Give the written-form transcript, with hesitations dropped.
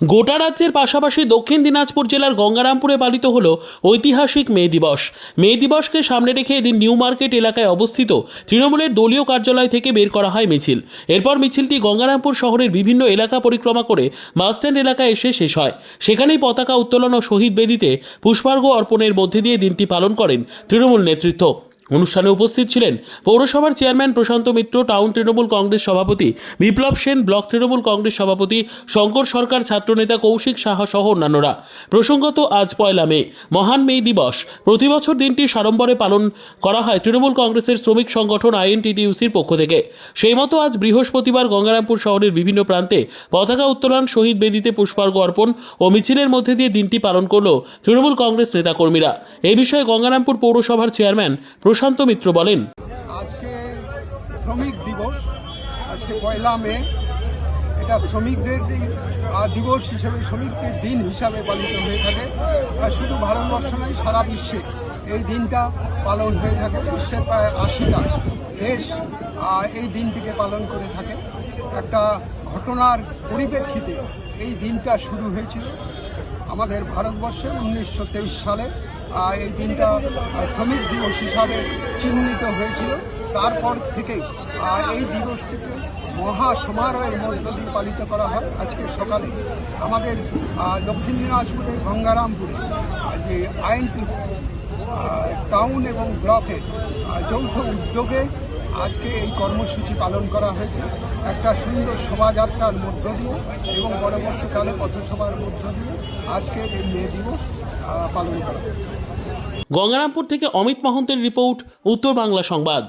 গোটা রাজ্যের পাশাপাশি দক্ষিণ দিনাজপুর জেলার গঙ্গারামপুরে পালিত হলো ঐতিহাসিক মে দিবস। মে দিবসকে সামনে রেখে এদিন নিউ মার্কেট এলাকায় অবস্থিত তৃণমূলের দলীয় কার্যালয় থেকে বের করা হয় মিছিল। এরপর মিছিলটি গঙ্গারামপুর শহরের বিভিন্ন এলাকা পরিক্রমা করে বাসস্ট্যান্ড এলাকায় এসে শেষ হয়। সেখানেই পতাকা উত্তোলন ও শহীদ বেদিতে পুষ্পার্ঘ্য অর্পণের মধ্যে দিয়ে দিনটি পালন করেন তৃণমূল নেতৃত্ব। অনুষ্ঠানে উপস্থিত ছিলেন পৌরসভার চেয়ারম্যান প্রশান্ত মিত্র, টাউন তৃণমূল কংগ্রেস সভাপতি বিপ্লব সেন, ব্লক তৃণমূল কংগ্রেস সভাপতি শঙ্কর সরকার, ছাত্রনেতা কৌশিক সাহা সহ অন্যান্যরা। প্রসঙ্গত, আজ 1 মে, মহান মে দিবস। প্রতি বছর দিনটি সাড়ম্বরে পালন করা হয় তৃণমূল কংগ্রেসের শ্রমিক সংগঠন আইএনটিটিইউসির পক্ষ থেকে। সেই মতো আজ বৃহস্পতিবার গঙ্গারামপুর শহরের বিভিন্ন প্রান্তে পতাকা উত্তোলন, শহীদ বেদিতে পুষ্পার্ঘ্য অর্পণ ও মিছিলের মধ্যে দিয়ে দিনটি পালন করল তৃণমূল কংগ্রেস নেতাকর্মীরা। এই বিষয়ে গঙ্গারামপুর পৌরসভার চেয়ারম্যান প্রশান্ত মিত্র বলেন, আজকে শ্রমিক দিবস, আজকে 1 মে, এটা শ্রমিকদের দিবস হিসেবে, শ্রমিকদের দিন হিসাবে পালিত হয়ে থাকে। শুধু ভারতবর্ষ নয়, সারা বিশ্বে এই দিনটা পালন হয়ে থাকে। বিশ্বের প্রায় 80টা দেশ এই দিনটিকে পালন করে থাকে। একটা ঘটনার পরিপ্রেক্ষিতে এই দিনটা শুরু হয়েছিল আমাদের ভারতবর্ষে 1923 সালে। এই দিনটা শ্রমিক দিবস হিসাবে চিহ্নিত হয়েছিল। তারপর থেকেই এই দিবসটিকে মহা সমারোহের মধ্য দিয়ে পালিত করা হয়। আজকে সকালে আমাদের দক্ষিণ দিনাজপুরের গঙ্গারামপুরে যে আইএনটি টাউন এবং ব্লকের যৌথ উদ্যোগে আজকে এই কর্মসূচি পালন করা হয়েছে। একটা সুন্দর শোভাযাত্রার মধ্য দিয়ে এবং পরবর্তীকালে পথসভার মধ্য দিয়ে আজকের এই মে দিবস পালন করা হয়েছে। গঙ্গারামপুর থেকে অমিত মহন্তের রিপোর্ট, উত্তর বাংলা সংবাদ।